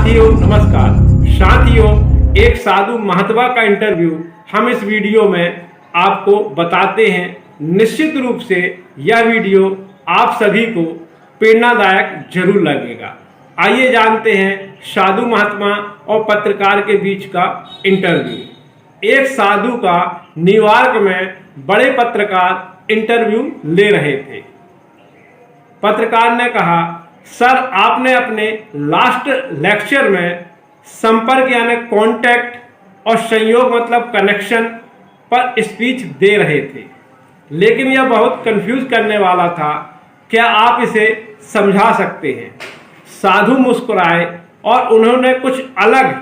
साथियों नमस्कार। साथियों, एक साधु महात्मा का इंटरव्यू हम इस वीडियो में आपको बताते हैं। निश्चित रूप से यह वीडियो आप सभी को प्रेरणादायक जरूर लगेगा। आइए जानते हैं साधु महात्मा और पत्रकार के बीच का इंटरव्यू। एक साधु का न्यूयॉर्क में बड़े पत्रकार इंटरव्यू ले रहे थे। पत्रकार ने कहा, सर आपने अपने लास्ट लेक्चर में संपर्क यानी कांटेक्ट और संयोग मतलब कनेक्शन पर स्पीच दे रहे थे, लेकिन यह बहुत कंफ्यूज करने वाला था। क्या आप इसे समझा सकते हैं? साधु मुस्कुराए और उन्होंने कुछ अलग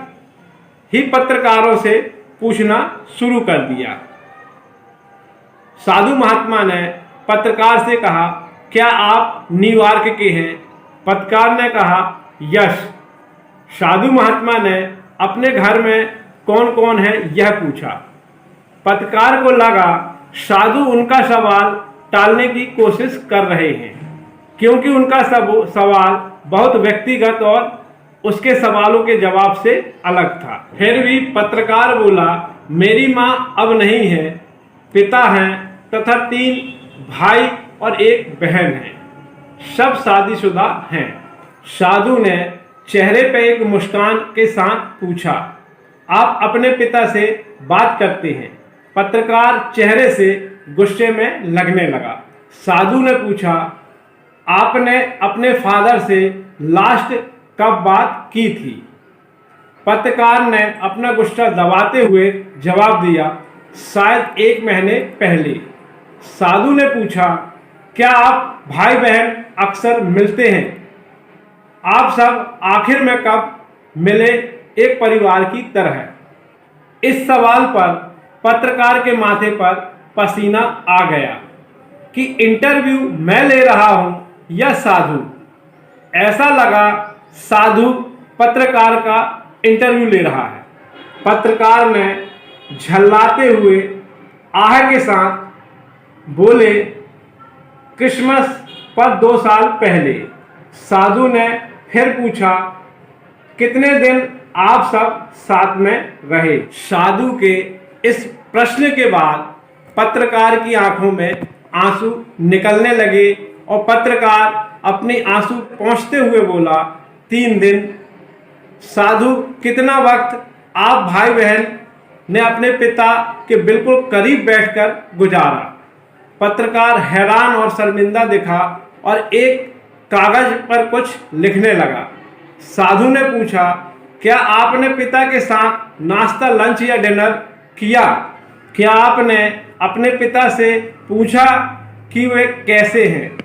ही पत्रकारों से पूछना शुरू कर दिया। साधु महात्मा ने पत्रकार से कहा, क्या आप न्यूयॉर्क के हैं? पत्रकार ने कहा, यस। साधु महात्मा ने अपने घर में कौन कौन है यह पूछा। पत्रकार को लगा साधु उनका सवाल टालने की कोशिश कर रहे हैं, क्योंकि उनका सवाल बहुत व्यक्तिगत और उसके सवालों के जवाब से अलग था। फिर भी पत्रकार बोला, मेरी माँ अब नहीं है, पिता हैं तथा 3 भाई और 1 बहन है, सब शादीशुदा हैं। साधु ने चेहरे पर एक मुस्कान के साथ पूछा, आप अपने पिता से बात करते हैं? पत्रकार चेहरे से गुस्से में लगने लगा। साधु ने पूछा, आपने अपने फादर से लास्ट कब बात की थी? पत्रकार ने अपना गुस्सा दबाते हुए जवाब दिया, शायद 1 महीने पहले। साधु ने पूछा, क्या आप भाई बहन अक्सर मिलते हैं? आप सब आखिर में कब मिले एक परिवार की तरह? इस सवाल पर पत्रकार के माथे पर पसीना आ गया कि इंटरव्यू मैं ले रहा हूं या साधु। ऐसा लगा साधु पत्रकार का इंटरव्यू ले रहा है। पत्रकार ने झल्लाते हुए आह के साथ बोले, क्रिसमस पर 2 साल पहले। साधु ने फिर पूछा, कितने दिन आप सब साथ में रहे? साधु के इस प्रश्न के बाद पत्रकार की आंखों में आंसू निकलने लगे और पत्रकार अपनी आंसू पोंछते हुए बोला, 3 दिन। साधु, कितना वक्त आप भाई बहन ने अपने पिता के बिल्कुल करीब बैठकर गुजारा? पत्रकार हैरान और शर्मिंदा दिखा और एक कागज पर कुछ लिखने लगा। साधु ने पूछा, क्या आपने पिता के साथ नाश्ता, लंच या डिनर किया? क्या आपने अपने पिता से पूछा कि वे कैसे हैं?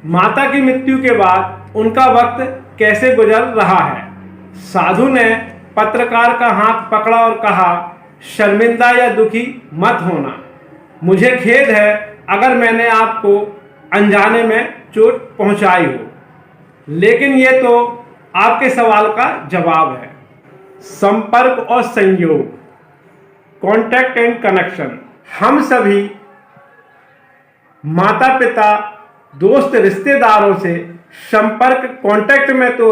माता की मृत्यु के बाद उनका वक्त कैसे गुजर रहा है? साधु ने पत्रकार का हाथ पकड़ा और कहा, शर्मिंदा या दुखी मत होना। मुझे खेद है अगर मैंने आपको अनजाने में चोट पहुंचाई हो, लेकिन ये तो आपके सवाल का जवाब है। संपर्क और संयोग, कॉन्टैक्ट एंड कनेक्शन। हम सभी माता पिता, दोस्त, रिश्तेदारों से संपर्क, कांटेक्ट में तो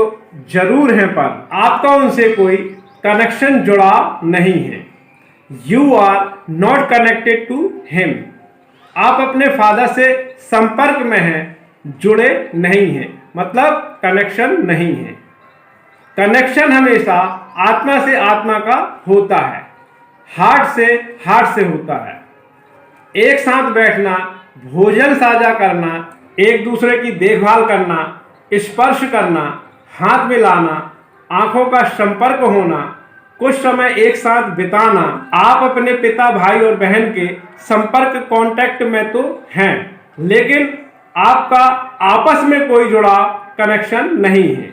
जरूर हैं, पर आपका उनसे कोई कनेक्शन जुड़ा नहीं है। You are not connected to him. आप अपने फादर से संपर्क में हैं, जुड़े नहीं हैं, मतलब कनेक्शन नहीं है। कनेक्शन हमेशा आत्मा से आत्मा का होता है, हार्ट से होता है। एक साथ बैठना, भोजन साझा करना, एक दूसरे की देखभाल करना, स्पर्श करना, हाथ मिलाना, आंखों का संपर्क होना, कुछ समय एक साथ बिताना। आप अपने पिता, भाई और बहन के संपर्क, कांटेक्ट में तो हैं, लेकिन आपका आपस में कोई जुड़ा कनेक्शन नहीं है।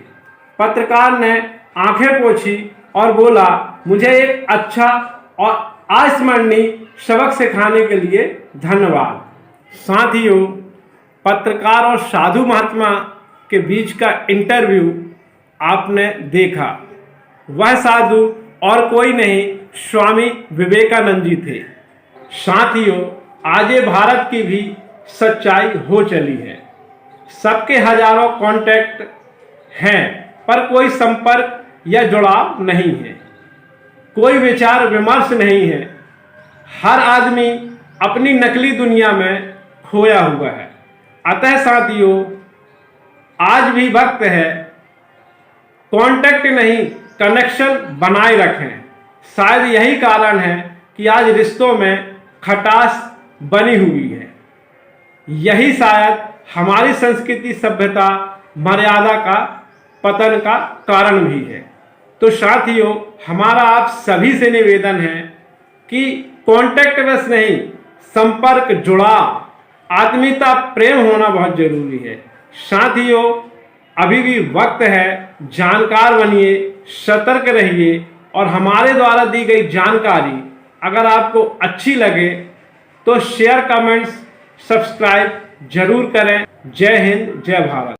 पत्रकार ने आंखें पोंछी और बोला, मुझे एक अच्छा और अविस्मरणीय सबक सिखाने के लिए धन्यवाद। साथियों, पत्रकार और साधु महात्मा के बीच का इंटरव्यू आपने देखा। वह साधु और कोई नहीं, स्वामी विवेकानंद जी थे। साथियों, आज ये भारत की भी सच्चाई हो चली है। सबके हजारों कांटेक्ट हैं, पर कोई संपर्क या जुड़ाव नहीं है, कोई विचार विमर्श नहीं है। हर आदमी अपनी नकली दुनिया में खोया हुआ है। अतः साथियों, आज भी वक्त है, कांटेक्ट नहीं कनेक्शन बनाए रखें। शायद यही कारण है कि आज रिश्तों में खटास बनी हुई है। यही शायद हमारी संस्कृति, सभ्यता, मर्यादा का पतन का कारण भी है। तो साथियों, हमारा आप सभी से निवेदन है कि कांटेक्ट बस नहीं, संपर्क, जुड़ाव, आत्मीयता, प्रेम होना बहुत जरूरी है। साथियों, अभी भी वक्त है, जानकार बनिए, सतर्क रहिए और हमारे द्वारा दी गई जानकारी अगर आपको अच्छी लगे तो शेयर, कमेंट्स, सब्सक्राइब जरूर करें। जय हिंद, जय भारत।